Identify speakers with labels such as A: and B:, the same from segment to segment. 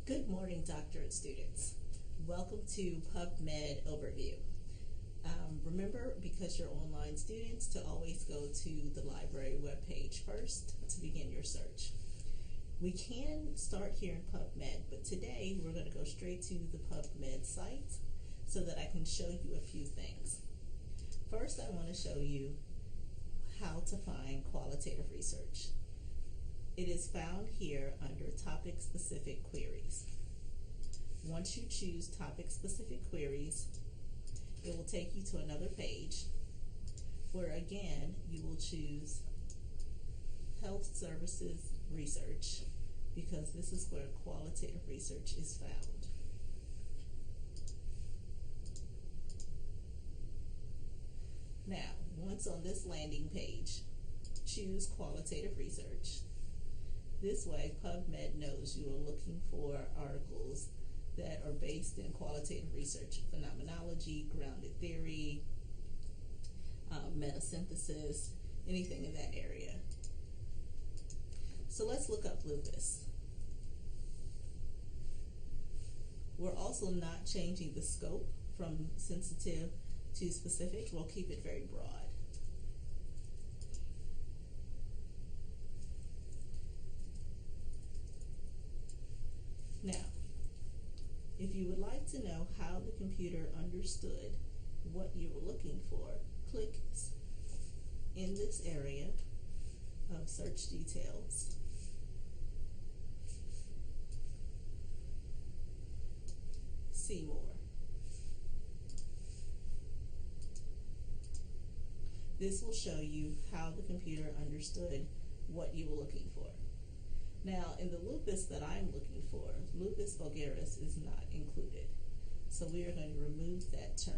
A: Good morning, doctorate students. Welcome to PubMed Overview. Remember, because you're online students, to always go to the library webpage first to begin your search. We can start here in PubMed, but today we're going to go straight to the PubMed site so that I can show you a few things. First, I want to show you how to find qualitative research. It is found here under topic-specific queries. Once you choose topic-specific queries, it will take you to another page where again you will choose health services research because this is where qualitative research is found. Now, once on this landing page, choose qualitative research. This way, PubMed knows you are looking for articles that are based in qualitative research, phenomenology, grounded theory, metasynthesis, anything in that area. So let's look up lupus. We're also not changing the scope from sensitive to specific. We'll keep it very broad. Now, if you would like to know how the computer understood what you were looking for, click in this area of search details. See more. This will show you how the computer understood what you were looking for. Now, in the lupus that I'm looking for, lupus vulgaris is not included. So we are going to remove that term.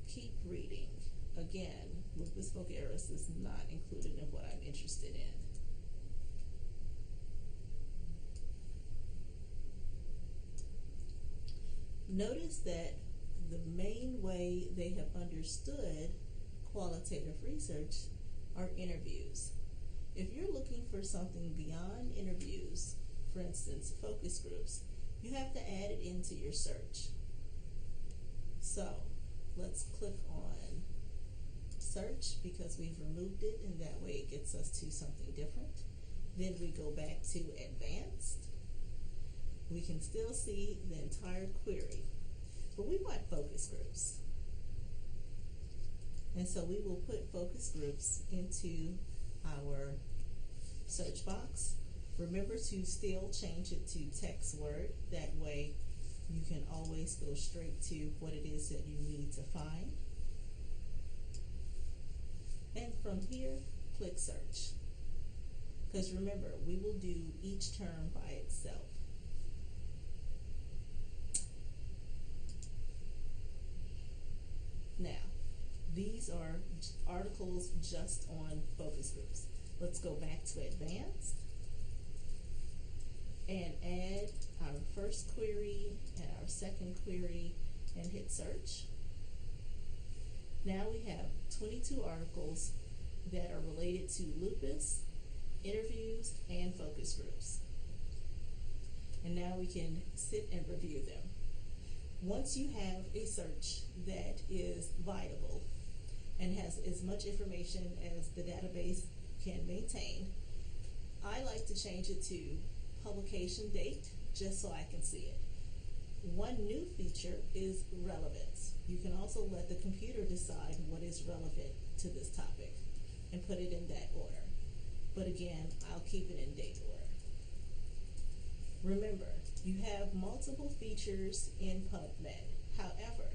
A: Keep reading. Again, lupus vulgaris is not included in what I'm interested in. Notice that the main way they have understood qualitative research are interviews. If you're looking for something beyond interviews, for instance, focus groups, you have to add it into your search. So let's click on search because we've removed it, and that way it gets us to something different. Then we go back to advanced. We can still see the entire query, but we want focus groups. And so we will put focus groups into our search box. Remember to still change it to text word. That way you can always go straight to what it is that you need to find. And from here, click search. Because remember, we will do each term by itself. Now, these are articles just on focus groups. Let's go back to advanced and add our first query and our second query and hit search. Now we have 22 articles that are related to lupus, interviews, and focus groups. And now we can sit and review them. Once you have a search that is viable and has as much information as the database can maintain, I like to change it to publication date just so I can see it. One new feature is relevance. You can also let the computer decide what is relevant to this topic and put it in that order. But again, I'll keep it in date order. Remember, you have multiple features in PubMed. However,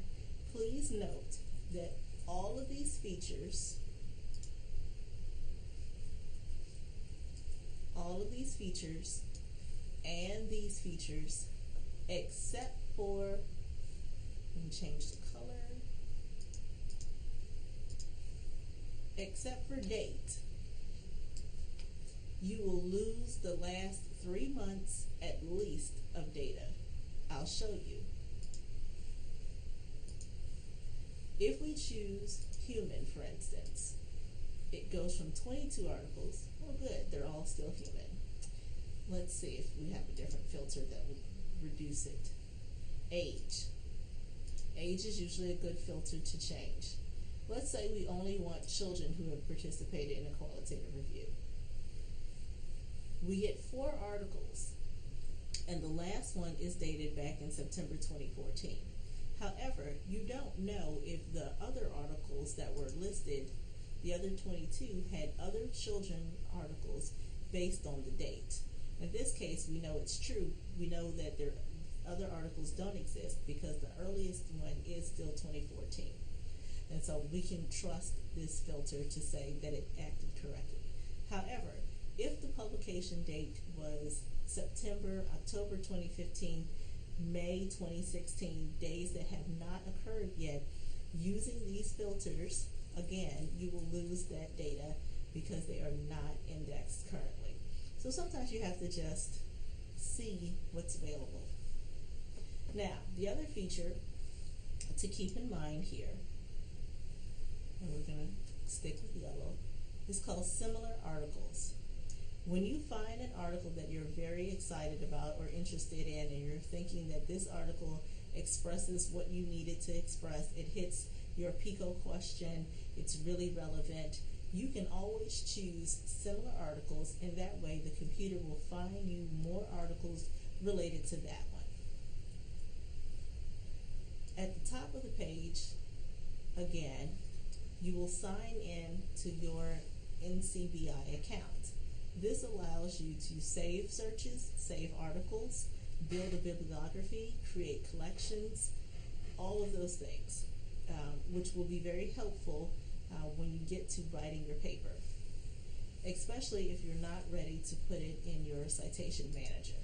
A: please note that all of these features and these features, except for, let me change the color, except for date, you will lose the last 3 months at least of data. I'll show you. If we choose human, for instance, It goes from 22 articles. Oh, good, they're all still human. Let's see if we have a different filter that would reduce it. Age. Age is usually a good filter to change. Let's say we only want children who have participated in a qualitative review. We get 4 articles, and the last one is dated back in September 2014. However, you don't know if the other articles that were listed, the other 22, had other children articles based on the date. In this case, we know it's true. We know that their other articles don't exist because the earliest one is still 2014. And so we can trust this filter to say that it acted correctly. However, if the publication date was September, October 2015, May 2016, days that have not occurred yet, using these filters, again, you will lose that data because they are not indexed currently. So sometimes you have to just see what's available. Now, the other feature to keep in mind here, and we're going to stick with yellow, is called similar articles. When you find an article that you're very excited about or interested in, and you're thinking that this article expresses what you needed to express, it hits your PICO question, it's really relevant, you can always choose similar articles, and that way the computer will find you more articles related to that one. At the top of the page, again, you will sign in to your NCBI account. This allows you to save searches, save articles, build a bibliography, create collections, all of those things, which will be very helpful when you get to writing your paper, especially if you're not ready to put it in your citation manager.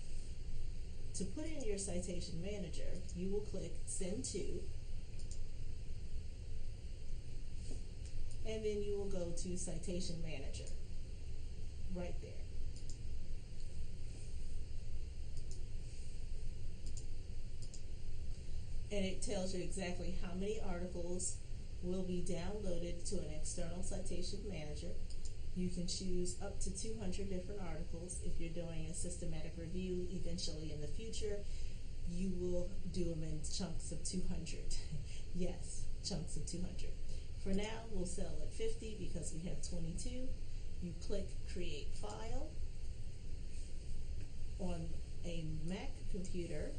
A: To put it in your citation manager, you will click Send To, and then you will go to Citation Manager, right there. And it tells you exactly how many articles will be downloaded to an external citation manager. You can choose up to 200 different articles. If you're doing a systematic review, eventually in the future, you will do them in chunks of 200. Yes, chunks of 200. For now, we'll sell at 50 because we have 22. You click Create File. On a Mac computer,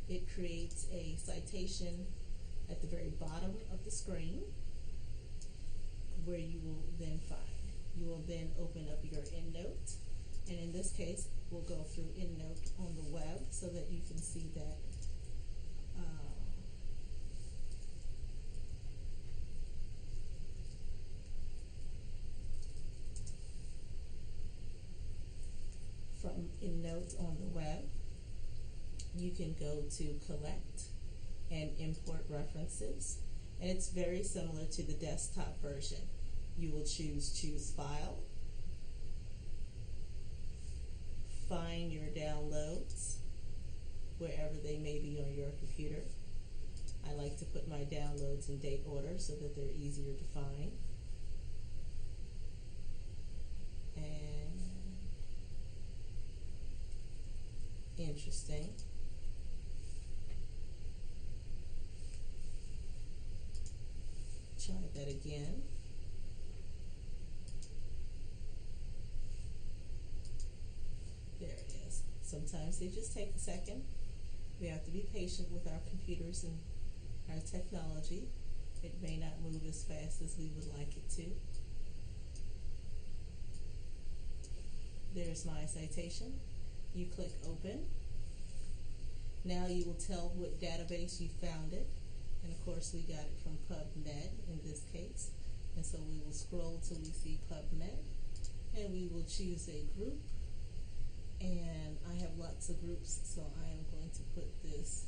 A: it creates a citation at the very bottom of the screen where you will then find. You will then open up your EndNote, and in this case, we'll go through EndNote on the web so that you can see that from EndNote on the web. You can go to Collect and Import References, and it's very similar to the desktop version. You will choose File, find your downloads wherever they may be on your computer. I like to put my downloads in date order so that they're easier to find. And interesting. Try that again. There it is. Sometimes they just take a second. We have to be patient with our computers and our technology. It may not move as fast as we would like it to. There's my citation. You click Open. Now you will tell what database you found it. And of course we got it from PubMed in this case. And so we will scroll till we see PubMed. And we will choose a group. And I have lots of groups, so I am going to put this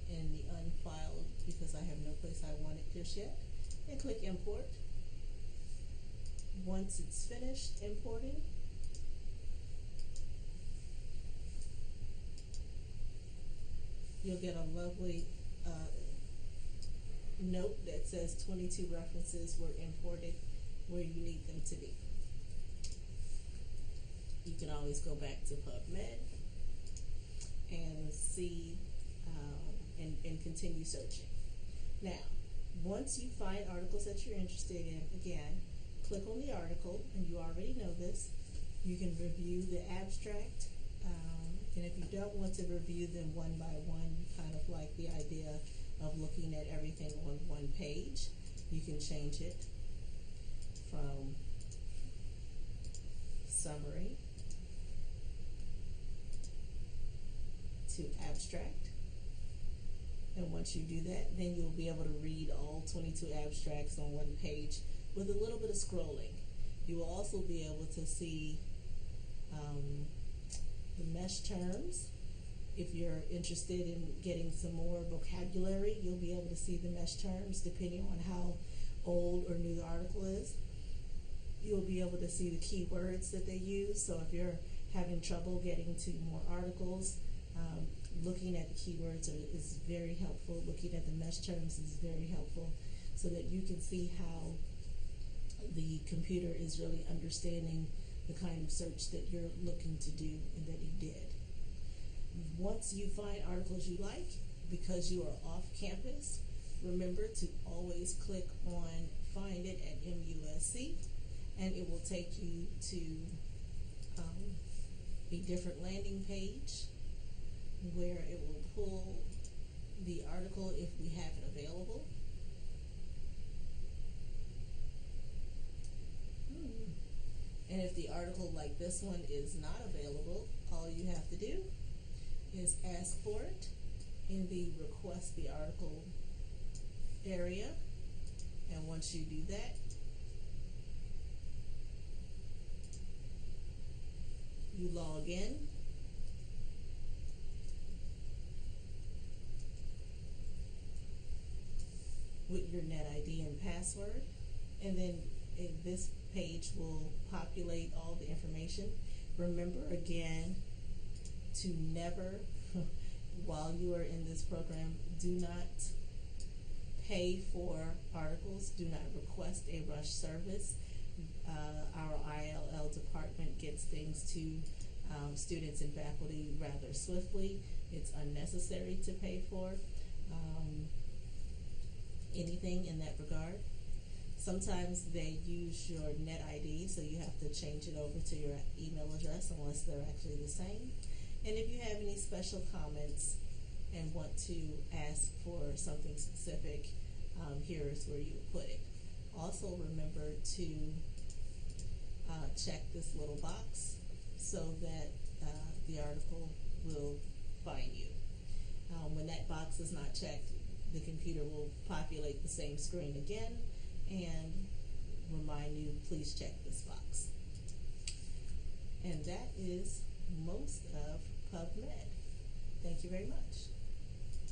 A: in the unfiled because I have no place I want it just yet. And click Import. Once it's finished importing, you'll get a lovely note that says 22 references were imported where you need them to be. You can always go back to PubMed and see and continue searching. Now, once you find articles that you're interested in, again, click on the article, and you already know this. You can review the abstract, and if you don't want to review them one by one, you kind of like the idea of looking at everything on one page, you can change it from summary to abstract. And once you do that, then you'll be able to read all 22 abstracts on one page with a little bit of scrolling. You will also be able to see the mesh terms. If you're interested in getting some more vocabulary, you'll be able to see the mesh terms depending on how old or new the article is. You'll be able to see the keywords that they use. So if you're having trouble getting to more articles, looking at the keywords is very helpful. Looking at the mesh terms is very helpful so that you can see how the computer is really understanding the kind of search that you're looking to do and that you did. Once you find articles you like, because you are off campus, remember to always click on Find It at MUSC, and it will take you to a different landing page where it will pull the article if we have it available. And if the article like this one is not available, all you have to do is ask for it in the Request the Article area. And once you do that, you log in. With your net ID and password, and then this page will populate all the information. Remember again to never, while you are in this program, do not pay for articles, do not request a rush service. Our ILL department gets things to students and faculty rather swiftly. It's unnecessary to pay for anything in that regard. Sometimes they use your net ID, so you have to change it over to your email address unless they're actually the same. And if you have any special comments and want to ask for something specific, here is where you would put it. Also remember to check this little box so that the article will find you. When that box is not checked, the computer will populate the same screen again and remind you, please check this box. And that is most of PubMed. Thank you very much.